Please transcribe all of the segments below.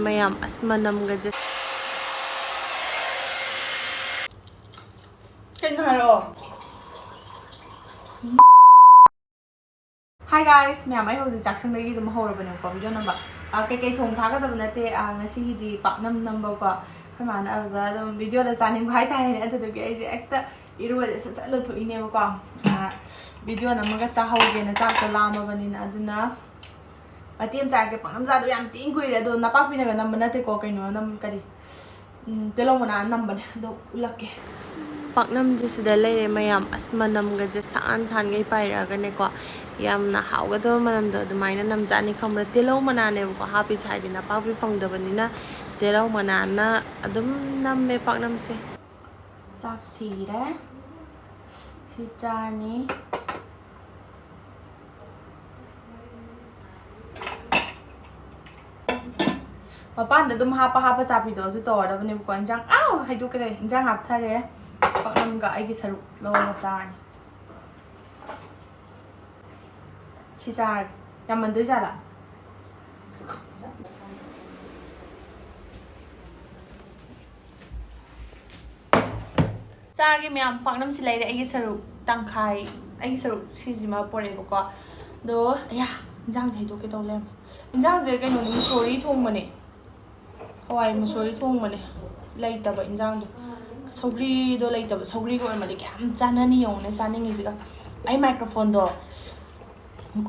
mayam asmanamgaje. Hi guys, ma'am. I hope Jackson lagi dum hawra bane ko video number. Kay thong thaga da banate ngasi di paknam number ko. Khamana avda dum video da chaning bhai thai ne adu ge ai ekta iru ga sa lo thu ine ko. Video namaga cha hawge na cha ko lama bani na aduna atiem cha ke paknam za do yam tin kui re do napak pina ga number nate ko kaino nam kari. Telo mana number do ulakke. Paknam jisida lere mayam asmanamgaje saan chan gai paira ga ne ko yamna hawgado manam do dumaina nam jani khamra telo mana ne ko happy chai dina pakpi phangdabani na telo mana na adum nam me paknam se sak thi re si chani papan da dum hapa chapi do to da bane ko injang hai du kare injang hap thare paknam ga ai gi saru lo na sani chi char yam man du jala char gi myam paknam si lai re ai gi saru tangkhai ai gi saru si jima pore ko do ya injang thai du ke to lem injang je kai no ni sorry thong mane hawai musori thong mane lai ta ba injang do Sogri do lai ta sogri ko ma de kam chanani yong ne chaning is ga ai microphone do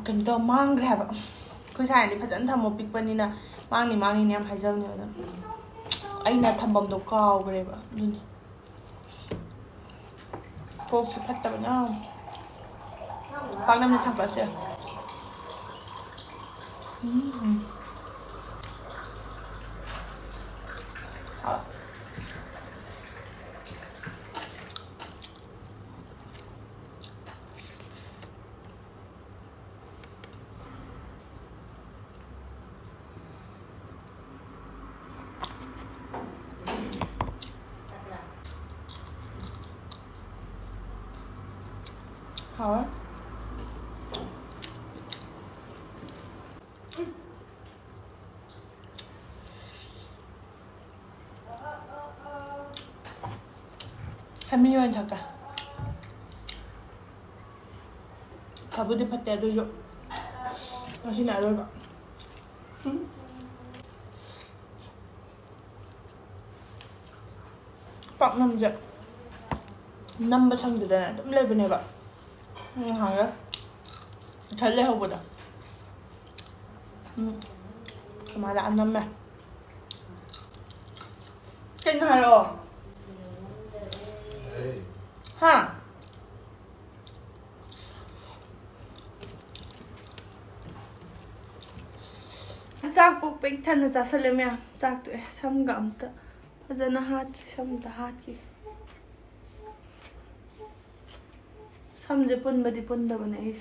kan do mang gra ba ko sai ni phajan thamo pik pani na mang ni ne am haijam ne da ai na thambam do kaw gre ba ni ko su phat ta na paknam ne thap ba che hả hai mươi nhân thật à thà bữa đi phát tè đôi rượu nó xin lại đôi bạn bạn nằm dậy năm ba trăm từ đây này đẫm lên bên này bạn hàng đó thấy lên không được mà đã ăn năm này kinh hả rồi ha chắc bụng bánh thân là giá sơ lên mẹ chắc tụi xăm gặm tớ bây giờ nó hát xăm ta hát kì xăm dễ pun badi pun da bane is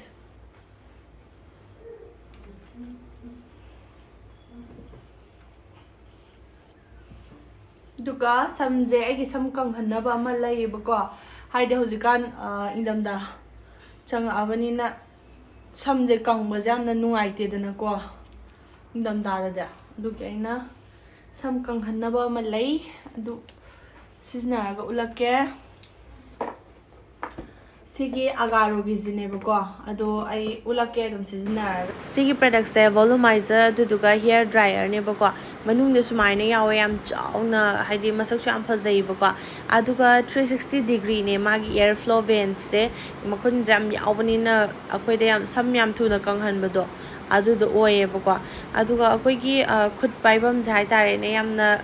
duka xăm dễ ai ki xăm kang hanna ba ma lai ba ko hai de hojikan indam da chang avani na xăm dễ kang ba jam na nungai te da na ko indam da da du ke na xăm kang hanna ba ma lai du sisna ga ulake Sigi AGARO gi zineba ko ado ai ulake dum sizna Sigi product se volumizer duduga hair dryer ne ba ko manung de sumai ne yawe yam chauna haidi masak chu am phajai ba ko aduga 360 degree ne magi air flow vent se makun jam yawbani na akoi de yam sam yam thu na kang han ba do adu do oye ba ko aduga akoi gi khut paibam jai tare ne yam na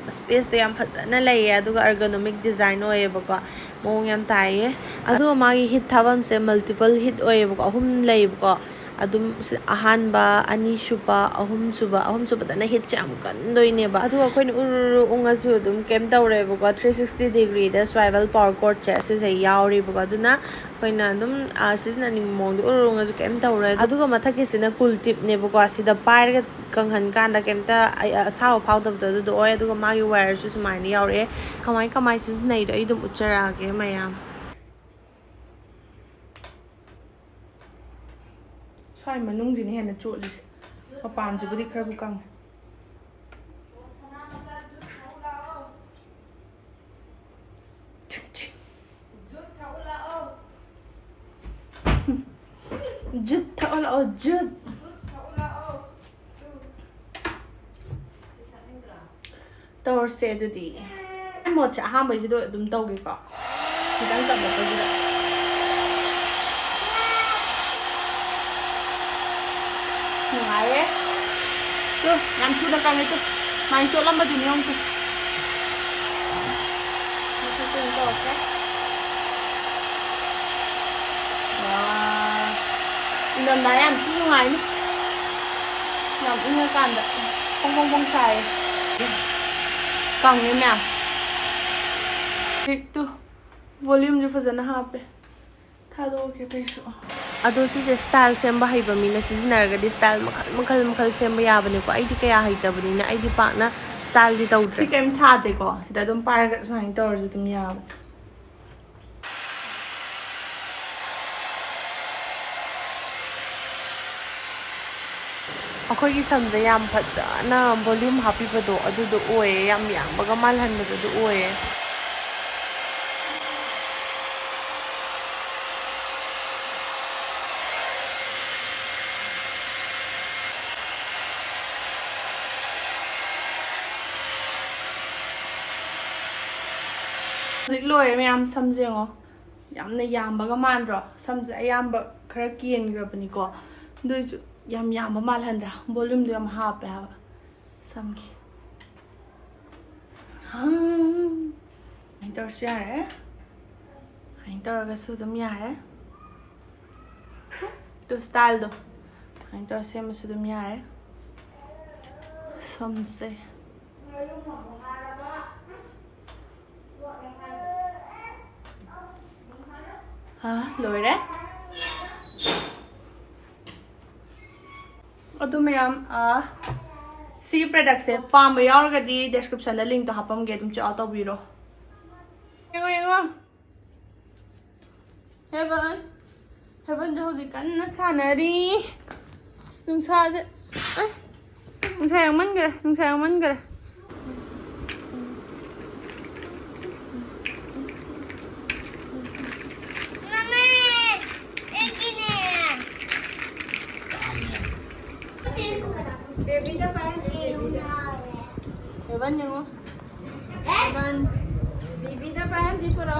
space de yam phajana lai aduga ergonomic design oye ba ko mong yam tai adu magi hit thabam se multiple hit oye ba ahum lei ba adum ahan ba ani shuba ahum suba da na hit cham kan doine ba adu akoi uru unga su dum kem tawre ba 360 degree da swivel power cord che se se yauri ba aduna koina dum sisna ning mong uru unga su kem tawre adu ga mathaki sina cool tip ne ba sida pair ga kanghan kan da kem ta saw phau da du oi adu ga magi wire su sumai ni yaure kamai sisna idai dum uchara ge mayam swai manung jini hena choli papan ji budi khar bukang ꯖꯨꯠ ꯊꯛꯑꯣ ꯂꯥꯛꯑꯣ ꯖꯨꯠ ꯇꯧꯔꯁꯦ ꯑꯗꯨꯗꯤ ꯃꯣꯠꯁꯦ ꯑꯍꯥꯟꯕꯩꯁꯤꯗ ꯑꯗꯨꯝ ꯇꯧꯒꯦꯀꯣ ꯈꯤꯇꯪ ꯇꯞꯂꯛꯄꯁꯤꯗ ꯅꯨꯡꯉꯥꯏꯌꯦ two ꯌꯥꯝ ꯊꯨꯅ ꯀꯪꯉꯦ ꯇꯨ ꯃꯥꯏ ꯆꯣꯠꯂꯝꯕꯗꯨꯅꯤ ꯌꯦꯡꯉꯨ ꯇꯨ ꯃꯊꯛꯇ ꯑꯗꯨꯝ ꯇꯧꯔꯛꯀꯦ ꯏꯪꯊꯝꯊꯥ ꯌꯥꯝ ꯊꯤ ꯅꯨꯡꯉꯥꯏꯅꯤ ꯌꯥꯝ ꯏꯪꯉꯀꯥꯟꯗ ꯐꯣꯡ ꯐꯣꯡ ꯐꯣꯡ ꯁꯥꯏꯌꯦ ꯀꯪꯉꯦ ꯃꯌꯥꯝ ꯍꯧꯖꯤꯛꯇꯨ ꯚꯣꯜꯌꯨꯝꯁꯨ ꯐꯖꯅ ꯍꯥꯞꯄꯦ ꯊꯥꯗꯣꯛꯑꯒꯦ ꯀꯩꯁꯨ ꯑꯗꯣ ꯁꯤꯁꯦ ꯁ꯭ꯇꯥꯏꯜ ꯁꯦꯝꯕ ꯍꯩꯕ ꯃꯤꯅ ꯁꯤꯖꯤꯟꯅꯔꯒꯗꯤ ꯁ꯭ꯇꯥꯏꯜ ꯃꯈꯜ ꯁꯦꯝꯕ ꯌꯥꯕꯅꯦꯀꯣ ꯑꯩꯗꯤ ꯀꯌꯥ ꯍꯩꯇꯕꯅꯤꯅ ꯑꯩꯗꯤ ꯄꯥꯛꯅ ꯁ꯭ꯇꯥꯏꯜꯗꯤ ꯇꯧꯗ꯭ꯔꯦ ꯁꯤ ꯀꯩꯝ ꯁꯥꯗꯦꯀꯣ ꯁꯤꯗ ꯑꯗꯨꯝ ꯄꯥꯏꯔꯒ ꯁꯨꯃꯥꯏꯅ ꯇꯧꯔꯁꯨ ꯑꯗꯨꯝ ꯌꯥꯕ ꯑꯩꯈꯣꯏꯒꯤ ꯁꯝꯗ ꯌꯥꯝ ꯐꯖꯅ ꯚꯣꯜꯌꯨꯝ ꯍꯥꯞꯄꯤꯕꯗꯣ ꯑꯗꯨꯗꯣ ꯑꯣꯏꯌꯦ ꯌꯥꯝ ꯌꯥꯝꯕꯒ ꯃꯥꯜꯍꯟꯕꯗꯣ ꯑꯗꯨ ꯑꯣꯏꯌꯦ ꯍꯧꯖꯤꯛ ꯂꯣꯏꯔꯦ ꯃꯌꯥꯝ ꯁꯝꯁꯦ ꯌꯦꯡꯉꯣ ꯌꯥꯝꯅ ꯌꯥꯝꯕꯒ ꯃꯥꯟꯗ꯭ꯔꯣ ꯁꯝꯁꯦ ꯑꯌꯥꯝꯕ ꯈꯔ ꯀꯦꯟꯈ꯭ꯔꯕꯅꯤꯀꯣ ꯑꯗꯨꯏꯁꯨ ꯌꯥꯝ ꯌꯥꯝꯕ ꯃꯥꯜꯍꯟꯗ꯭ꯔꯥ ꯚꯣꯜꯌꯨꯝꯗꯣ ꯌꯥꯝ ꯍꯥꯞꯄꯦ ꯍꯥꯏꯕ ꯁꯝꯒꯤ ꯑꯗꯨꯃꯥꯏꯅ ꯇꯧꯔꯁꯨ ꯌꯥꯔꯦ ꯑꯗꯨꯃꯥꯏꯅ ꯇꯧꯔꯒꯁꯨ ꯑꯗꯨꯝ ꯌꯥꯔꯦ ꯇꯨ ꯁ꯭ꯇꯥꯏꯜꯗꯣ ꯑꯗꯨꯃꯥꯏꯅ ꯇꯧꯔ ꯁꯦꯝꯕꯁꯨ ꯑꯗꯨꯝ ꯌꯥꯔꯦ ꯁꯝꯁꯦ ꯂꯣꯏꯔꯦ ꯑꯗꯨ ꯃꯌꯥꯝ ꯁꯤꯒꯤ ꯄ꯭ꯔꯗꯛꯁꯦ ꯄꯥꯝꯕ ꯌꯥꯎꯔꯒꯗꯤ ꯗꯦꯁꯀ꯭ꯔꯤꯞꯁꯟꯗ ꯂꯤꯡꯛꯇꯣ ꯍꯥꯞꯄꯝꯒꯦ ꯑꯗꯨꯝ ꯆꯦꯛ ꯑꯥꯎꯠ ꯇꯧꯕꯤꯔꯣ ꯌꯦꯡꯉꯣ ꯌꯦꯡꯉꯣ ꯍꯦꯚꯟꯁꯦ ꯍꯧꯖꯤꯛ ꯀꯟꯅ ꯁꯥꯟꯅꯔꯤ ꯅꯨꯡꯁꯥꯁꯦ ꯅꯨꯡꯁꯥ ꯌꯥꯝꯃꯟꯈ꯭ꯔꯦ Evan yung Evan Bibi na pa si Puro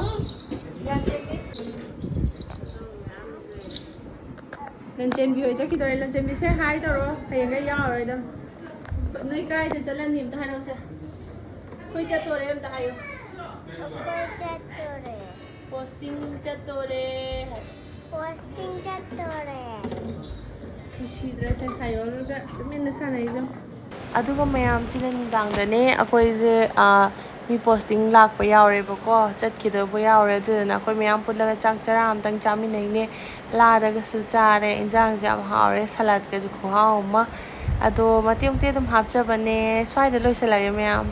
Lanchen view ito kito rin Lanchen view say hi taro hayang kay yang aro idam Noi kai de jalan nim ta hano sa Koi chatore am ta kayo Posting chatore Kushi dress ay sayo ga tumin na sana idam ꯑꯗꯨꯒ ꯃꯌꯥꯝꯁꯤꯅ ꯅꯨꯡꯗꯥꯡꯗꯅꯦ ꯑꯩꯈꯣꯏꯁꯦ ꯃꯤ posting ꯂꯥꯛꯄ ꯌꯥꯎꯔꯦꯕꯀꯣ ꯆꯠꯈꯤꯗꯧꯕ ꯌꯥꯎꯔꯦ ꯑꯗꯨꯗꯨꯅ ꯑꯩꯈꯣꯏ ꯃꯌꯥꯝ ꯄꯨꯜꯂꯒ ꯆꯥꯛ ꯆꯔꯥ ꯑꯃꯇꯪ ꯆꯥꯃꯤꯟꯅꯩꯅꯦ ꯂꯥꯗꯒꯁꯨ ꯆꯥꯔꯦ ꯏꯟꯖꯥꯡꯁꯦ ꯌꯥꯝ ꯍꯥꯎꯔꯦ ꯁꯂꯥꯠꯀꯁꯨ ꯈꯨꯍꯥꯎ ꯑꯃ ꯑꯗꯣ ꯃꯇꯦꯛ ꯃꯇꯦꯛ ꯑꯗꯨꯝ ꯍꯥꯞꯆꯕꯅꯦ ꯁ꯭ꯋꯥꯏꯗ ꯂꯣꯏꯁꯤꯜꯂꯒꯦ ꯃꯌꯥꯝ